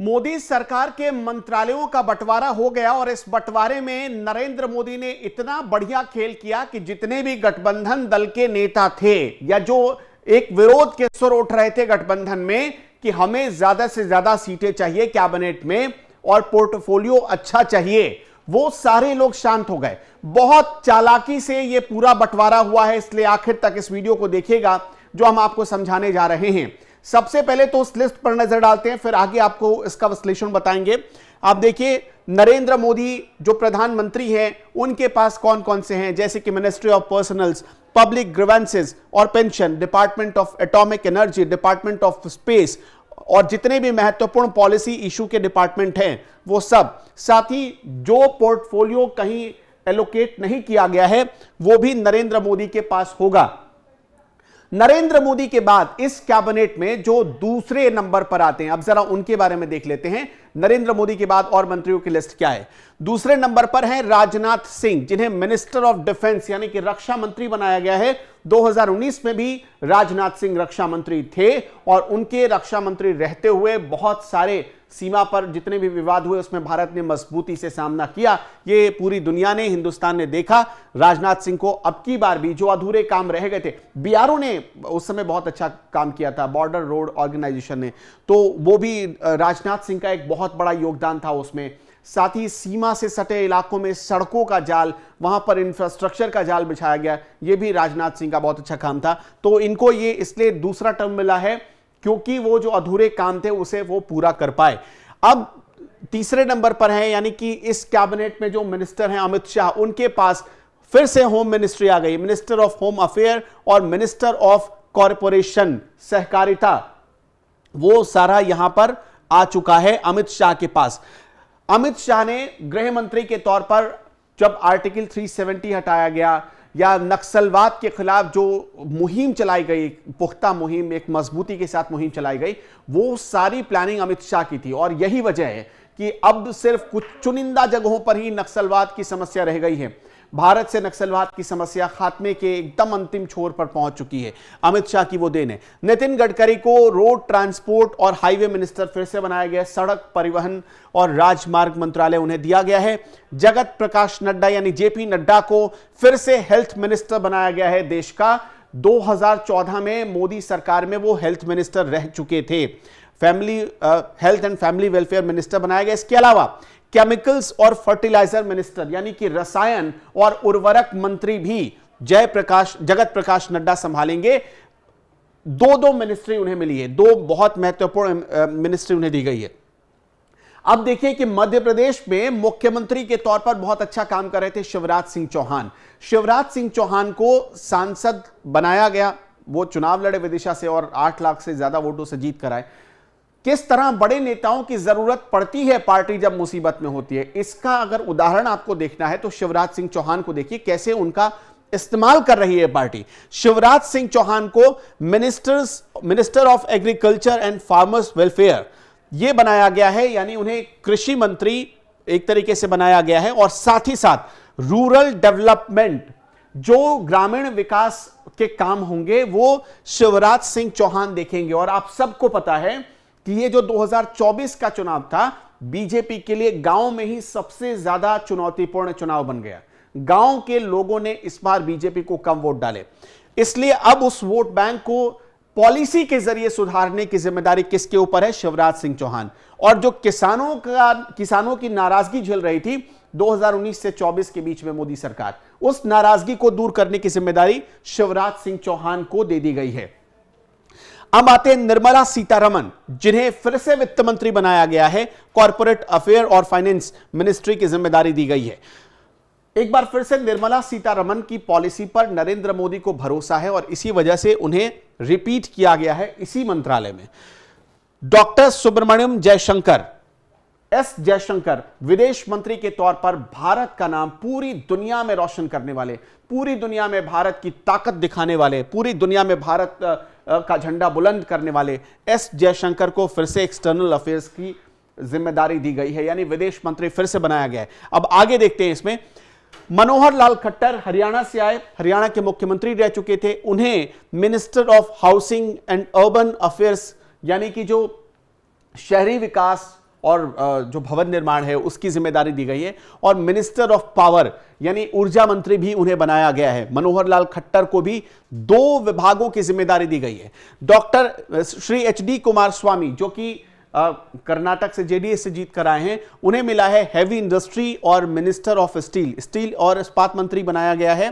मोदी सरकार के मंत्रालयों का बंटवारा हो गया और इस बंटवारे में नरेंद्र मोदी ने इतना बढ़िया खेल किया कि जितने भी गठबंधन दल के नेता थे या जो एक विरोध के सुर उठ रहे थे गठबंधन में कि हमें ज्यादा से ज्यादा सीटें चाहिए कैबिनेट में और पोर्टफोलियो अच्छा चाहिए, वो सारे लोग शांत हो गए। बहुत चालाकी से यह पूरा बंटवारा हुआ है, इसलिए आखिर तक इस वीडियो को देखिएगा जो हम आपको समझाने जा रहे हैं। सबसे पहले तो उस लिस्ट पर नजर डालते हैं, फिर आगे आपको इसका विश्लेषण बताएंगे। आप देखिए नरेंद्र मोदी जो प्रधानमंत्री हैं उनके पास कौन कौन से हैं, जैसे कि ministry of personnels, public grievances और pension, department of atomic energy, department of space और जितने भी महत्वपूर्ण पॉलिसी इशू के डिपार्टमेंट हैं वो सब। साथ ही जो पोर्टफोलियो कहीं एलोकेट नहीं किया गया है वो भी नरेंद्र मोदी के पास होगा। नरेंद्र मोदी के बाद इस कैबिनेट में जो दूसरे नंबर पर आते हैं, अब जरा उनके बारे में देख लेते हैं। नरेंद्र मोदी के बाद और मंत्रियों की लिस्ट क्या है। दूसरे नंबर पर है राजनाथ सिंह, जिन्हें मिनिस्टर ऑफ डिफेंस यानी कि रक्षा मंत्री बनाया गया है। 2019 में भी राजनाथ सिंह रक्षा मंत्री थे और उनके रक्षा मंत्री रहते हुए बहुत सारे सीमा पर जितने भी विवाद हुए उसमें भारत ने मजबूती से सामना किया। ये पूरी दुनिया ने, हिंदुस्तान ने देखा। राजनाथ सिंह को अब की बार भी जो अधूरे काम रह गए थे, बीआरओ ने उस समय बहुत अच्छा काम किया था, बॉर्डर रोड ऑर्गेनाइजेशन ने, तो वो भी राजनाथ सिंह का एक बहुत बड़ा योगदान था उसमें। साथ ही सीमा से सटे इलाकों में सड़कों का जाल, वहां पर इंफ्रास्ट्रक्चर का जाल बिछाया गया, ये भी राजनाथ सिंह का बहुत अच्छा काम था। तो इनको ये इसलिए दूसरा टर्म मिला है क्योंकि वो जो अधूरे काम थे उसे वो पूरा कर पाए। अब तीसरे नंबर पर है, यानी कि इस कैबिनेट में जो मिनिस्टर हैं अमित शाह, उनके पास फिर से होम मिनिस्ट्री आ गई, मिनिस्टर ऑफ होम अफेयर और मिनिस्टर ऑफ कॉरपोरेशन, सहकारिता, वो सारा यहां पर आ चुका है अमित शाह के पास। अमित शाह ने गृह मंत्री के तौर पर जब आर्टिकल 370 हटाया गया या नक्सलवाद के खिलाफ जो मुहिम चलाई गई, पुख्ता मुहिम, एक मजबूती के साथ मुहिम चलाई गई, वो सारी प्लानिंग अमित शाह की थी। और यही वजह है कि अब सिर्फ कुछ चुनिंदा जगहों पर ही नक्सलवाद की समस्या रह गई है। भारत से नक्सलवाद की समस्या खात्मे के एकदम अंतिम छोर पर पहुंच चुकी है। अमित शाह की वो देन है। नितिन गडकरी को रोड ट्रांसपोर्ट और हाईवे मिनिस्टर फिर से बनाया गया, सड़क परिवहन और राजमार्ग मंत्रालय उन्हें दिया गया है। जगत प्रकाश नड्डा यानी जेपी नड्डा को फिर से हेल्थ मिनिस्टर बनाया गया है देश का। 2014 में मोदी सरकार में वो हेल्थ मिनिस्टर रह चुके थे। Health and family welfare minister बनाया गया। इसके अलावा केमिकल्स और फर्टिलाइजर मिनिस्टर यानी कि रसायन और उर्वरक मंत्री भी जगत प्रकाश नड्डा संभालेंगे। दो मिनिस्ट्री उन्हें मिली है, दो बहुत महत्वपूर्ण मिनिस्ट्री उन्हें दी गई है। अब देखिए कि मध्य प्रदेश में मुख्यमंत्री के तौर पर बहुत अच्छा काम कर रहे थे शिवराज सिंह चौहान। शिवराज सिंह चौहान को सांसद बनाया गया, वो चुनाव लड़े विदिशा से और 8 लाख से ज्यादा वोटों से जीत कर आए। किस तरह बड़े नेताओं की जरूरत पड़ती है पार्टी जब मुसीबत में होती है, इसका अगर उदाहरण आपको देखना है तो शिवराज सिंह चौहान को देखिए कैसे उनका इस्तेमाल कर रही है पार्टी। शिवराज सिंह चौहान को minister of agriculture and farmers welfare यह बनाया गया है, यानी उन्हें कृषि मंत्री एक तरीके से बनाया गया है। और साथ ही साथ रूरल डेवलपमेंट, जो ग्रामीण विकास के काम होंगे वो शिवराज सिंह चौहान देखेंगे। और आप सबको पता है कि ये जो 2024 का चुनाव था बीजेपी के लिए गांव में ही सबसे ज्यादा चुनौतीपूर्ण चुनाव बन गया। गांव के लोगों ने इस बार बीजेपी को कम वोट डाले, इसलिए अब उस वोट बैंक को पॉलिसी के जरिए सुधारने की जिम्मेदारी किसके ऊपर है? शिवराज सिंह चौहान। और जो किसानों की नाराजगी झेल रही थी 2019 से 24 के बीच में मोदी सरकार, उस नाराजगी को दूर करने की जिम्मेदारी शिवराज सिंह चौहान को दे दी गई है। अब आते हैं निर्मला सीतारमण, जिन्हें फिर से वित्त मंत्री बनाया गया है। कॉर्पोरेट अफेयर और फाइनेंस मिनिस्ट्री की जिम्मेदारी दी गई है। एक बार फिर से निर्मला सीतारमण की पॉलिसी पर नरेंद्र मोदी को भरोसा है और इसी वजह से उन्हें रिपीट किया गया है इसी मंत्रालय में। डॉक्टर सुब्रमण्यम जयशंकर, एस जयशंकर, विदेश मंत्री के तौर पर भारत का नाम पूरी दुनिया में रोशन करने वाले, पूरी दुनिया में भारत की ताकत दिखाने वाले, पूरी दुनिया में भारत का झंडा बुलंद करने वाले एस जयशंकर को फिर से एक्सटर्नल अफेयर्स की जिम्मेदारी दी गई है, यानी विदेश मंत्री फिर से बनाया गया है। अब आगे देखते हैं इसमें। मनोहर लाल खट्टर हरियाणा से आए, हरियाणा के मुख्यमंत्री रह चुके थे, उन्हें minister of housing and urban affairs यानी कि जो शहरी विकास और जो भवन निर्माण है उसकी जिम्मेदारी दी गई है, और मिनिस्टर ऑफ पावर यानी ऊर्जा मंत्री भी उन्हें बनाया गया है। मनोहर लाल खट्टर को भी 2 विभागों की जिम्मेदारी दी गई है। डॉक्टर श्री HD कुमारस्वामी जो कि कर्नाटक से जेडीएस से जीत कर आए हैं, उन्हें मिला है हैवी इंडस्ट्री और मिनिस्टर ऑफ स्टील और इस्पात मंत्री बनाया गया है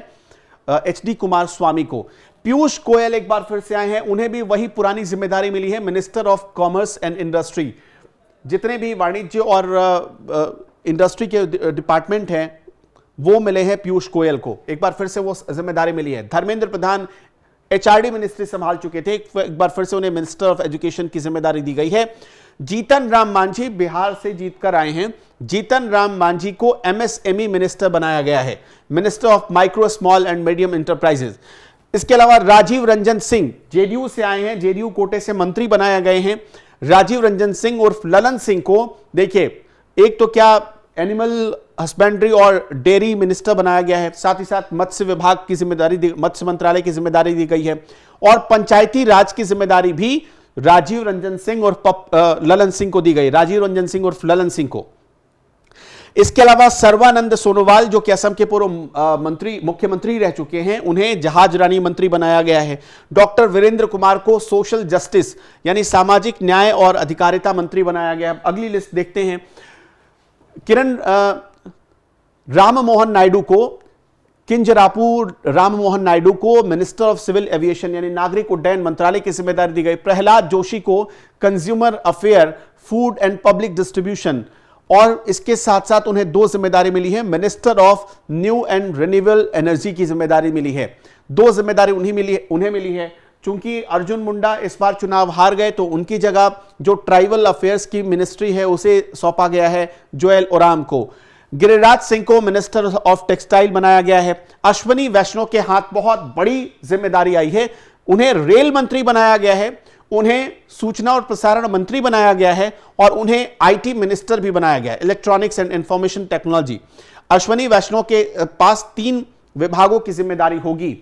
HD कुमारस्वामी को। पीयूष गोयल एक बार फिर से आए हैं, उन्हें भी वही पुरानी जिम्मेदारी मिली है, minister of commerce and industry. जितने भी वाणिज्य और इंडस्ट्री के डिपार्टमेंट हैं वो मिले हैं पीयूष गोयल को, एक बार फिर से वो जिम्मेदारी मिली है। धर्मेंद्र प्रधान HRD मिनिस्ट्री संभाल चुके थे, एक बार फिर से उन्हें मिनिस्टर ऑफ एजुकेशन की जिम्मेदारी दी गई है। जीतन राम मांझी बिहार से जीतकर आए हैं, जीतन राम मांझी को MSME मिनिस्टर बनाया गया है, minister of micro small and medium enterprises. इसके अलावा राजीव रंजन सिंह जेडीयू से आए हैं, जेडीयू कोटे से मंत्री बनाया गए हैं। राजीव रंजन सिंह उर्फ ललन सिंह को देखिए, एक तो क्या एनिमल हस्बेंड्री और डेयरी मिनिस्टर बनाया गया है, साथ ही साथ मत्स्य विभाग की जिम्मेदारी, मत्स्य मंत्रालय की जिम्मेदारी दी गई है, और पंचायती राज की जिम्मेदारी भी राजीव रंजन सिंह और ललन सिंह को दी गई, राजीव रंजन सिंह और ललन सिंह को। इसके अलावा सर्बानंद सोनोवाल जो कि असम के पूर्व मुख्यमंत्री रह चुके हैं, उन्हें जहाज रानी मंत्री बनाया गया है। डॉक्टर वीरेंद्र कुमार को सोशल जस्टिस यानी सामाजिक न्याय और अधिकारिता मंत्री बनाया गया है। अगली लिस्ट देखते हैं। किरण राम मोहन नायडू को, किंजरापू राम मोहन नायडू को मिनिस्टर ऑफ सिविल एविएशन यानी नागरिक उड्डयन मंत्रालय की जिम्मेदारी दी गई। प्रहलाद जोशी को consumer affair, food and public distribution, और इसके साथ साथ उन्हें 2 जिम्मेदारी मिली है, minister of new and renewable energy की जिम्मेदारी मिली है। 2 जिम्मेदारी उन्हें मिली है। चूंकि अर्जुन मुंडा इस बार चुनाव हार गए तो उनकी जगह जो ट्राइबल अफेयर्स की मिनिस्ट्री है उसे सौंपा गया है जोएल ओराम को। गिरिराज सिंह को मिनिस्टर ऑफ टेक्सटाइल बनाया गया है। अश्वनी वैष्णव के हाथ बहुत बड़ी जिम्मेदारी आई है, उन्हें रेल मंत्री बनाया गया है, उन्हें सूचना और प्रसारण मंत्री बनाया गया है, और उन्हें IT मिनिस्टर भी बनाया गया है, electronics and information technology. Ashwini Vaishnaw के पास 3 विभागों की जिम्मेदारी होगी,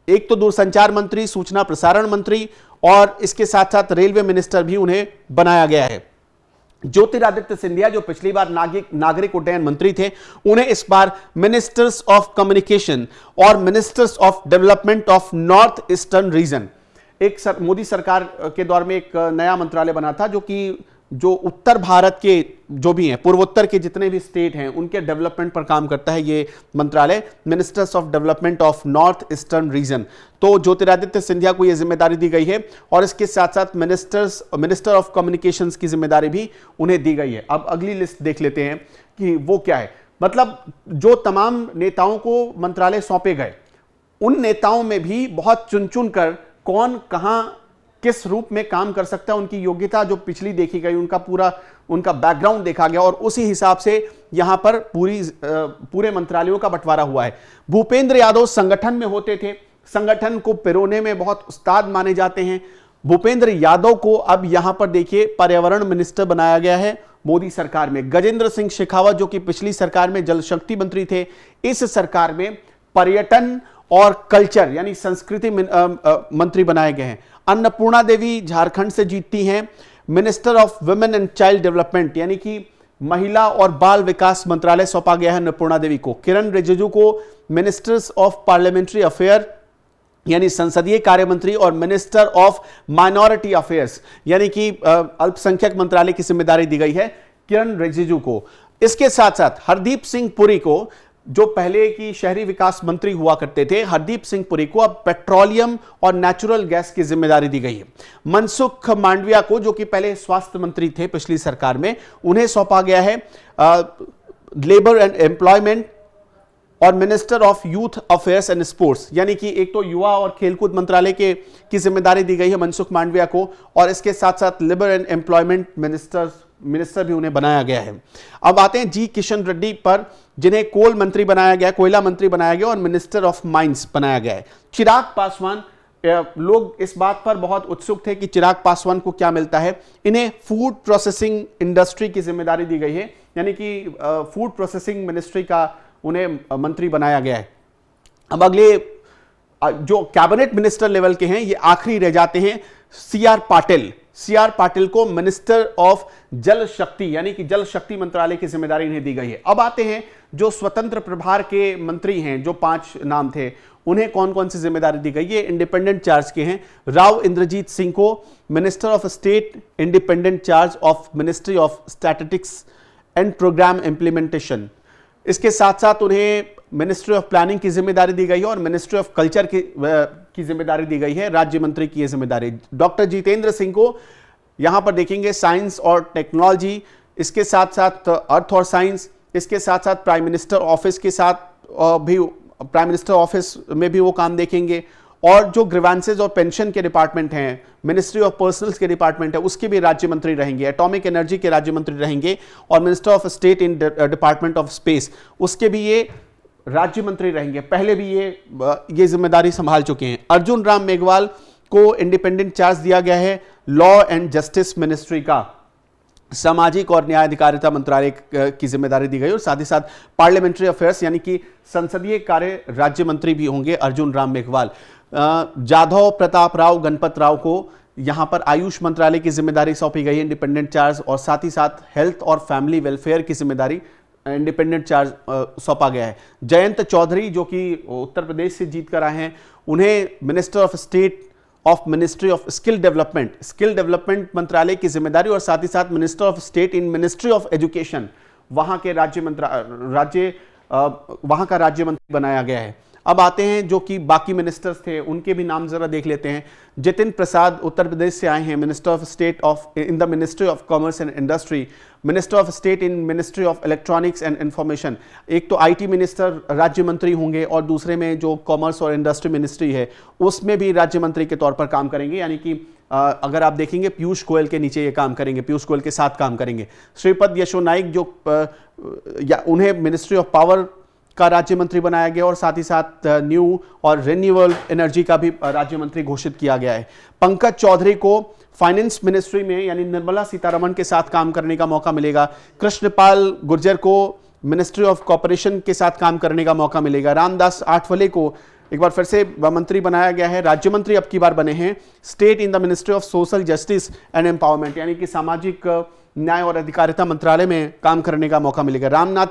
एक तो दूरसंचार मंत्री, सूचना प्रसारण मंत्री, और इसके साथ साथ रेलवे मिनिस्टर भी उन्हें बनाया गया है। ज्योतिरादित्य सिंधिया जो पिछली बार नागरिक उड्डयन मंत्री थे, उन्हें इस बार मिनिस्टर्स ऑफ कम्युनिकेशन और ministers of development of north eastern region, Modi सरकार के दौर में एक नया मंत्रालय बना था जो उत्तर भारत के जो भी हैं, पूर्वोत्तर के जितने भी स्टेट हैं उनके डेवलपमेंट पर काम करता है ये मंत्रालय, ministers of development of north eastern region. तो ज्योतिरादित्य सिंधिया को यह जिम्मेदारी दी गई है, और इसके साथ साथ मिनिस्टर ऑफ कम्युनिकेशंस की जिम्मेदारी भी उन्हें दी गई है। अब अगली लिस्ट देख लेते हैं कि वो क्या है। मतलब जो तमाम नेताओं को मंत्रालय सौंपे गए, उन नेताओं में भी बहुत चुन चुन कर कौन कहां किस रूप में काम कर सकता है, उनकी योग्यता जो पिछली देखी गई, उनका बैकग्राउंड देखा गया, और उसी हिसाब से यहां पर पूरे मंत्रालयों का बंटवारा हुआ है। भूपेंद्र यादव संगठन में होते थे, संगठन को पिरोने में बहुत उस्ताद माने जाते हैं। भूपेंद्र यादव को अब यहां पर देखिए पर्यावरण मिनिस्टर बनाया गया है मोदी सरकार में। गजेंद्र सिंह शेखावत जो कि पिछली सरकार में जल शक्ति मंत्री थे, इस सरकार में पर्यटन और कल्चर यानी संस्कृति मंत्री बनाए गए हैं। अन्नपूर्णा देवी झारखंड से जीतती हैं, minister of women and child development यानी कि महिला और बाल विकास मंत्रालय सौंपा गया है अन्नपूर्णा देवी को। किरण रिजिजू को मिनिस्टर्स ऑफ पार्लियामेंट्री अफेयर यानी संसदीय कार्य मंत्री, और मिनिस्टर ऑफ माइनॉरिटी अफेयर्स यानी कि अल्पसंख्यक मंत्रालय की जिम्मेदारी दी गई है किरण रिजिजू को। इसके साथ साथ हरदीप सिंह पुरी को, जो पहले की शहरी विकास मंत्री हुआ करते थे, हरदीप सिंह पुरी को अब पेट्रोलियम और नेचुरल गैस की जिम्मेदारी दी गई है। मनसुख मांडविया को, जो कि पहले स्वास्थ्य मंत्री थे पिछली सरकार में, उन्हें सौंपा गया है लेबर एंड एम्प्लॉयमेंट और minister of youth affairs and sports यानी कि एक तो युवा और खेलकूद मंत्रालय की जिम्मेदारी दी गई है मनसुख मांडविया को, और इसके साथ साथ लेबर एंड एम्प्लॉयमेंट मिनिस्टर भी उन्हें बनाया गया है। अब आते हैं जी किशन रेड्डी पर, जिन्हें कोल मंत्री बनाया गया, कोयला मंत्री बनाया गया, और मिनिस्टर ऑफ माइंस बनाया गया है। चिराग पासवान, लोग इस बात पर बहुत उत्सुक थे कि चिराग पासवान को क्या मिलता है। इन्हें फूड प्रोसेसिंग इंडस्ट्री की जिम्मेदारी दी गई है, यानी कि फूड प्रोसेसिंग मिनिस्ट्री का उन्हें मंत्री बनाया गया है। अब अगले जो कैबिनेट मिनिस्टर लेवल के हैं, ये आखिरी रह जाते हैं। CR पाटिल, CR पाटिल को मिनिस्टर ऑफ जल शक्ति यानी कि जल शक्ति मंत्रालय की जिम्मेदारी इन्हें दी गई है। अब आते हैं जो स्वतंत्र प्रभार के मंत्री हैं, जो 5 नाम थे, उन्हें कौन कौन सी जिम्मेदारी दी गई है। इंडिपेंडेंट चार्ज के हैं। राव इंद्रजीत सिंह को minister of state independent charge of ministry of statistics and programme implementation. इसके साथ साथ उन्हें मिनिस्ट्री ऑफ प्लानिंग की जिम्मेदारी दी गई है और मिनिस्ट्री ऑफ कल्चर की जिम्मेदारी दी गई है। राज्य मंत्री की यह जिम्मेदारी। डॉक्टर जितेंद्र सिंह को यहां पर देखेंगे साइंस और टेक्नोलॉजी, इसके साथ साथ अर्थ और साइंस, इसके साथ साथ प्राइम मिनिस्टर ऑफिस के साथ भी, प्राइम मिनिस्टर ऑफिस में भी वो काम देखेंगे। और जो ग्रीवेंसेज और पेंशन के डिपार्टमेंट हैं, मिनिस्ट्री ऑफ पर्सनल्स के डिपार्टमेंट है, उसके भी राज्य मंत्री रहेंगे। एटॉमिक एनर्जी के राज्य मंत्री रहेंगे और minister of state in department of space, उसके भी ये राज्य मंत्री रहेंगे। पहले भी ये जिम्मेदारी संभाल चुके हैं। अर्जुन राम मेघवाल को इंडिपेंडेंट चार्ज दिया गया है लॉ एंड जस्टिस मिनिस्ट्री का, सामाजिक और न्याय अधिकारिता मंत्रालय की जिम्मेदारी दी गई और साथ ही साथ पार्लियामेंट्री अफेयर्स यानी कि संसदीय कार्य राज्य मंत्री भी होंगे अर्जुन राम मेघवाल। जाधव प्रताप राव गणपत राव को यहां पर आयुष मंत्रालय की जिम्मेदारी सौंपी गई है, इंडिपेंडेंट चार्ज, और साथ ही साथ हेल्थ और फैमिली वेलफेयर की जिम्मेदारी इंडिपेंडेंट चार्ज सौंपा गया है। जयंत चौधरी जो कि उत्तर प्रदेश से जीत कर आए हैं, उन्हें minister of state of ministry of skill development मंत्रालय की जिम्मेदारी और साथ ही साथ minister of state in ministry of education, वहां के वहां का राज्य मंत्री बनाया गया है। अब आते हैं जो कि बाकी मिनिस्टर्स थे, उनके भी नाम जरा देख लेते हैं। जितिन प्रसाद उत्तर प्रदेश से आए हैं, minister of state in the ministry of commerce and industry, minister of state in ministry of electronics and information. एक तो आईटी मिनिस्टर राज्य मंत्री होंगे और दूसरे में जो कॉमर्स और इंडस्ट्री मिनिस्ट्री है उसमें भी राज्य मंत्री के तौर पर काम करेंगे, यानी कि अगर आप देखेंगे पीयूष गोयल के नीचे ये काम करेंगे, पीयूष गोयल के साथ काम करेंगे। श्रीपद यशो नाइक जो उन्हें मिनिस्ट्री ऑफ पावर का राज्य मंत्री बनाया गया और साथ ही साथ न्यू और रिन्यूएबल एनर्जी का भी राज्य मंत्री घोषित किया गया है। पंकज चौधरी को फाइनेंस मिनिस्ट्री में यानी निर्मला सीतारमण के साथ काम करने का मौका मिलेगा। कृष्णपाल गुर्जर को मिनिस्ट्री ऑफ कॉर्पोरेशन के साथ काम करने का मौका मिलेगा। रामदास आठवले को एक बार फिर से मंत्री बनाया गया है, राज्य मंत्री अब की बार बने हैं, state in the ministry of social justice and empowerment, यानी कि सामाजिक न्याय और अधिकारिता मंत्रालय में काम करने का मौका मिलेगा। रामनाथ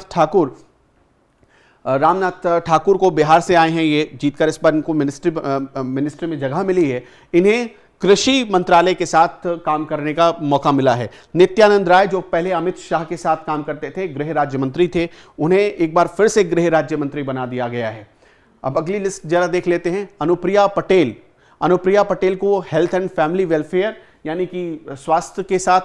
ठाकुर को बिहार से आए हैं, ये जीतकर इस बार इनको मिनिस्ट्री में जगह मिली है। इन्हें कृषि मंत्रालय के साथ काम करने का मौका मिला है। नित्यानंद राय जो पहले अमित शाह के साथ काम करते थे, गृह राज्य मंत्री थे, उन्हें एक बार फिर से गृह राज्य मंत्री बना दिया गया है। अब अगली लिस्ट जरा देख लेते हैं। अनुप्रिया पटेल को हेल्थ एंड फैमिली वेलफेयर यानी कि स्वास्थ्य के साथ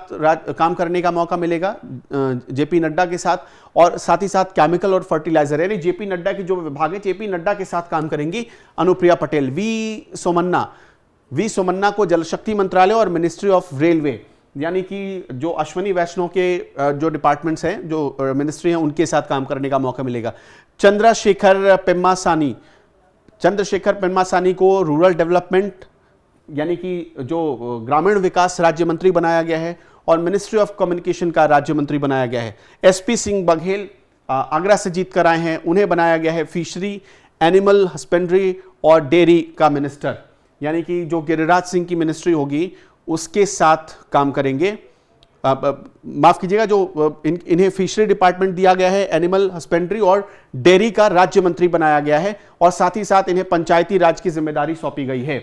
काम करने का मौका मिलेगा जेपी नड्डा के साथ, और साथ ही साथ केमिकल और फर्टिलाइजर यानी जेपी नड्डा की जो विभाग है जेपी नड्डा के साथ काम करेंगी अनुप्रिया पटेल। वी सोमन्ना को जल शक्ति मंत्रालय और मिनिस्ट्री ऑफ रेलवे यानी कि जो अश्वनी वैष्णव के जो डिपार्टमेंट्स हैं, जो मिनिस्ट्री हैं, उनके साथ काम करने का मौका मिलेगा। चंद्रशेखर पेम्मासानी को रूरल डेवलपमेंट यानी कि जो ग्रामीण विकास राज्य मंत्री बनाया गया है और मिनिस्ट्री ऑफ कम्युनिकेशन का राज्य मंत्री बनाया गया है। एसपी सिंह बघेल आगरा से जीत कर आए हैं, उन्हें बनाया गया है फिशरी, एनिमल हस्बेंड्री और डेयरी का मिनिस्टर, यानी कि जो गिरिराज सिंह की मिनिस्ट्री होगी उसके साथ काम करेंगे। माफ कीजिएगा, जो इन्हें फिशरी डिपार्टमेंट दिया गया है, एनिमल हस्बेंड्री और डेयरी का राज्य मंत्री बनाया गया है और साथ ही साथ इन्हें पंचायती राज की जिम्मेदारी सौंपी गई है।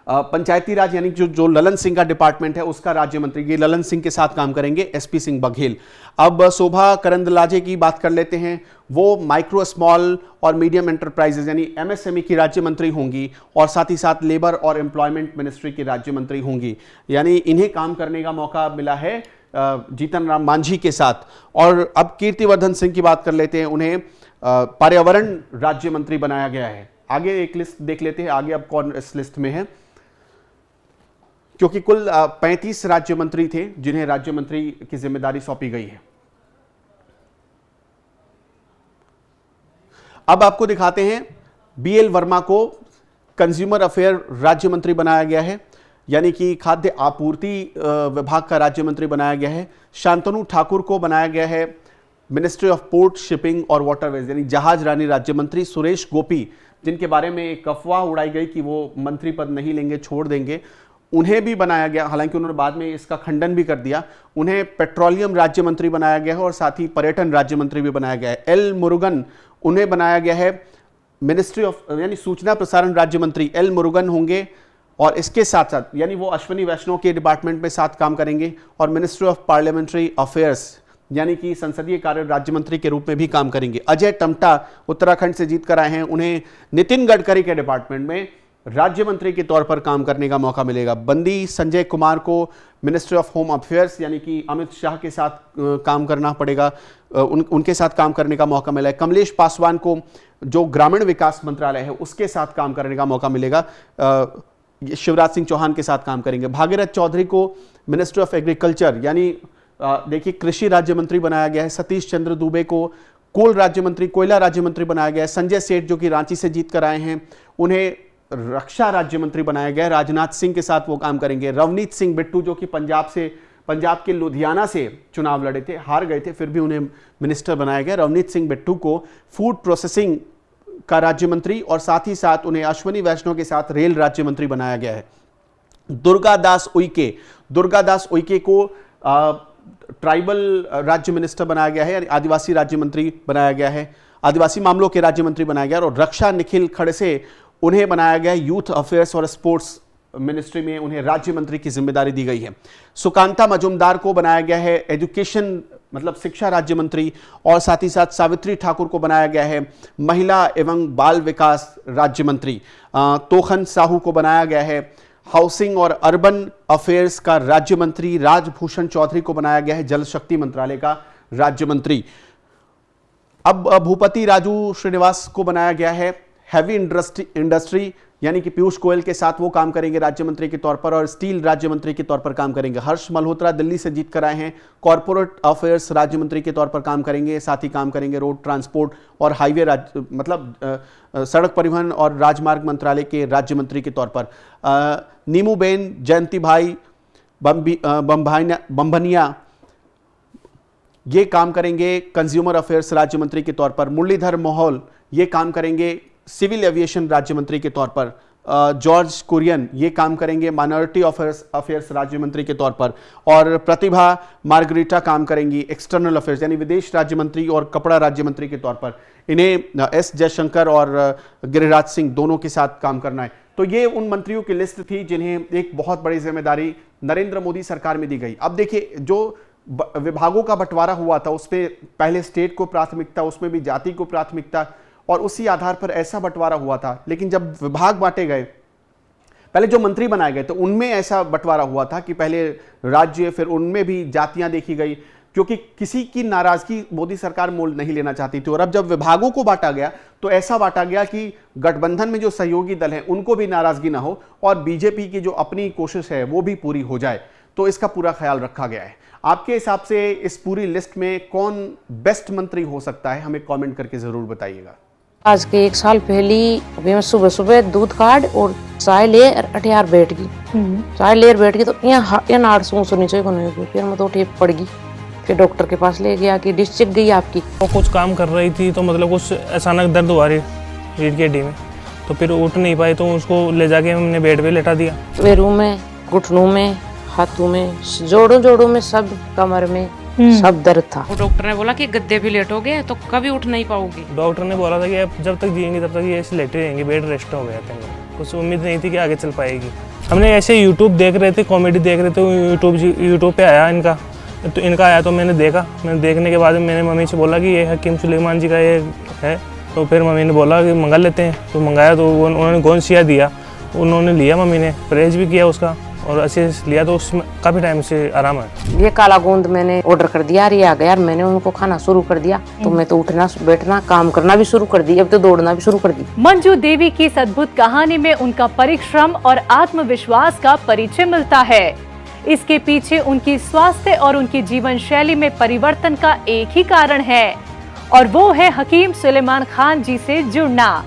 पंचायती राज यानी जो ललन सिंह का डिपार्टमेंट है उसका राज्य मंत्री, ये ललन सिंह के साथ काम करेंगे एसपी सिंह बघेल। अब शोभा करंदलाजे की बात कर लेते हैं, वो माइक्रो स्मॉल और मीडियम एंटरप्राइजेज यानी एमएसएमई की राज्य मंत्री होंगी और साथ ही साथ लेबर और एम्प्लॉयमेंट मिनिस्ट्री की राज्य मंत्री होंगी, यानी इन्हें काम करने का मौका मिला है जीतन राम मांझी के साथ। और अब कीर्तिवर्धन सिंह की बात कर लेते हैं, उन्हें पर्यावरण राज्य मंत्री बनाया गया है। आगे एक लिस्ट देख लेते हैं, आगे अब कौन इस लिस्ट में है, क्योंकि कुल 35 राज्य मंत्री थे जिन्हें राज्य मंत्री की जिम्मेदारी सौंपी गई है। अब आपको दिखाते हैं बीएल वर्मा को कंज्यूमर अफेयर राज्य मंत्री बनाया गया है, यानी कि खाद्य आपूर्ति विभाग का राज्य मंत्री बनाया गया है। शांतनु ठाकुर को बनाया गया है मिनिस्ट्री ऑफ पोर्ट, शिपिंग और वाटरवेज यानी जहाज रानी राज्य मंत्री। सुरेश गोपी, जिनके बारे में एक अफवाह उड़ाई गई कि वो मंत्री पद नहीं लेंगे, छोड़ देंगे, उन्हें भी बनाया गया, हालांकि उन्होंने बाद में इसका खंडन भी कर दिया। उन्हें पेट्रोलियम राज्य मंत्री बनाया गया है और साथ ही पर्यटन राज्य मंत्री भी बनाया गया है। एल मुरुगन, उन्हें बनाया गया है मिनिस्ट्री ऑफ, यानी सूचना प्रसारण राज्य मंत्री एल मुरुगन होंगे, और इसके साथ साथ यानी वो अश्विनी वैष्णव के डिपार्टमेंट में साथ काम करेंगे, और मिनिस्ट्री ऑफ पार्लियामेंट्री अफेयर्स यानी कि संसदीय कार्य राज्य मंत्री के रूप में भी काम करेंगे। अजय टम्टा उत्तराखंड से जीत कर आए हैं, उन्हें नितिन गडकरी के डिपार्टमेंट में राज्य मंत्री के तौर पर काम करने का मौका मिलेगा। बंदी संजय कुमार को मिनिस्ट्री ऑफ होम अफेयर्स यानी कि अमित शाह के साथ काम करना पड़ेगा, उनके साथ काम करने का मौका मिला है। कमलेश पासवान को जो ग्रामीण विकास मंत्रालय है उसके साथ काम करने का मौका मिलेगा, शिवराज सिंह चौहान के साथ काम करेंगे। भागीरथ चौधरी को मिनिस्ट्री ऑफ एग्रीकल्चर यानी देखिए कृषि राज्य मंत्री बनाया गया है। सतीश चंद्र दुबे को कोल राज्य मंत्री, कोयला राज्य मंत्री बनाया गया है। संजय सेठ जो कि रांची से जीत कर आए हैं, उन्हें रक्षा राज्य मंत्री बनाया गया है, राजनाथ सिंह के साथ वो काम करेंगे। रवनीत सिंह बिट्टू जो कि पंजाब के लुधियाना से चुनाव लड़े थे, हार गए थे, फिर भी उन्हें मिनिस्टर बनाया गया। रवनीत सिंह बिट्टू को फूड प्रोसेसिंग का राज्य मंत्री और साथ ही साथ उन्हें अश्विनी वैष्णव के साथ रेल राज्य मंत्री बनाया गया है। दुर्गादास उइके को ट्राइबल राज्य मिनिस्टर बनाया गया है, यानी आदिवासी राज्य मंत्री बनाया गया है, आदिवासी मामलों के राज्य मंत्री बनाया गया। और रक्षा निखिल खड़से, उन्हें बनाया गया यूथ अफेयर्स और स्पोर्ट्स मिनिस्ट्री में, उन्हें राज्य मंत्री की जिम्मेदारी दी गई है। सुकांता मजुमदार को बनाया गया है एजुकेशन मतलब शिक्षा राज्य मंत्री, और साथ ही साथ सावित्री ठाकुर को बनाया गया है महिला एवं बाल विकास राज्य मंत्री। तोखन साहू को बनाया गया है हाउसिंग और अर्बन अफेयर्स का राज्य मंत्री। राजभूषण चौधरी को बनाया गया है जल शक्ति मंत्रालय का राज्य मंत्री। अब भूपति राजू श्रीनिवास को बनाया गया है हैवी इंडस्ट्री यानी कि पीयूष गोयल के साथ वो काम करेंगे राज्य मंत्री के तौर पर, और स्टील राज्य मंत्री के तौर पर काम करेंगे। हर्ष मल्होत्रा दिल्ली से जीत कर आए हैं, कॉर्पोरेट अफेयर्स राज्य मंत्री के तौर पर काम करेंगे, साथ ही काम करेंगे रोड ट्रांसपोर्ट और हाईवे सड़क परिवहन और राजमार्ग मंत्रालय के राज्य मंत्री के तौर पर। नीमूबेन जयंती भाई बम्भनिया ये काम करेंगे कंज्यूमर अफेयर्स राज्य मंत्री के तौर पर। मुरलीधर मोहोल ये काम करेंगे सिविल एविएशन राज्य मंत्री के तौर पर। जॉर्ज कुरियन ये काम करेंगे माइनॉरिटी अफेयर्स राज्य मंत्री के तौर पर। और प्रतिभा मार्गरीटा काम करेंगी एक्सटर्नल अफेयर्स यानी विदेश राज्य मंत्री और कपड़ा राज्य मंत्री के तौर पर। इन्हें एस जयशंकर और गिरिराज सिंह दोनों के साथ काम करना है। तो ये उन मंत्रियों की लिस्ट थी जिन्हें एक बहुत बड़ी जिम्मेदारी नरेंद्र मोदी सरकार में दी गई। अब देखिए जो विभागों का बंटवारा हुआ था उसमें पहले स्टेट को प्राथमिकता, उसमें भी जाति को प्राथमिकता, और उसी आधार पर ऐसा बंटवारा हुआ था। लेकिन जब विभाग बांटे गए, पहले जो मंत्री बनाए गए तो उनमें ऐसा बंटवारा हुआ था कि पहले राज्य फिर उनमें भी जातियां देखी गई, क्योंकि किसी की नाराजगी मोदी सरकार मोल नहीं लेना चाहती थी। और अब जब विभागों को बांटा गया तो ऐसा बांटा गया कि गठबंधन में जो सहयोगी दल हैं उनको भी नाराजगी ना हो और बीजेपी की जो अपनी कोशिश है वो भी पूरी हो जाए, तो इसका पूरा ख्याल रखा गया है। आपके हिसाब से इस पूरी लिस्ट में कौन बेस्ट मंत्री हो सकता है, हमें कमेंट करके जरूर बताइएगा। आज के 1 साल पहले अभी मैं सुबह सुबह दूध काट और चाय ले अठियार बैठ गई। चाय लेर बैठ गई तो यहाँ नाड़ सुनी चाहिए, फिर मैं तो टेप पड़ गई। फिर डॉक्टर के पास ले गया कि डिश चिप गई आपकी। वो कुछ काम कर रही थी तो मतलब कुछ अचानक दर्द हुआ रही रीढ़ की हड्डी में, तो फिर उठ नहीं पाई, तो उसको ले जाके हमने बेड पे लेटा दिया। पैरों में, घुटनों में, हाथों में, जोड़ों में, सब कमर में सब दर्द था। वो डॉक्टर ने बोला कि गद्दे पे लेटोगे तो कभी उठ नहीं पाओगे। डॉक्टर ने बोला था कि आप जब तक जिएंगे तब तक ये ऐसे लेटे रहेंगे, बेड रेस्ट हो गया था। कुछ उम्मीद नहीं थी कि आगे चल पाएगी। हमने ऐसे यूट्यूब देख रहे थे, कॉमेडी देख रहे थे, यूट्यूब पे आया इनका आया तो मैंने देखा। मैंने देखने के बाद मैंने मम्मी से बोला कि ये हकीम सुलेमान जी का ये है, तो फिर मम्मी ने बोला कि मंगा लेते हैं। तो मंगाया तो उन्होंने गोंसिया दिया, उन्होंने लिया, मम्मी ने परहेज भी किया उसका और अच्छे से लिया, तो उसमें काफ़ी टाइम से आराम है। ये काला गोंद मैंने ऑर्डर कर दिया, ये आ गया, मैंने उनको खाना शुरू कर दिया, तो मैं तो उठना बैठना काम करना भी शुरू कर दी, अब तो दौड़ना भी शुरू कर दी। मंजू देवी की इस अद्भुत कहानी में उनका परिश्रम और आत्मविश्वास का परिचय मिलता है। इसके पीछे उनकी स्वास्थ्य और उनकी जीवन शैली में परिवर्तन का एक ही कारण है, और वो है हकीम सुलेमान खान जी से जुड़ना।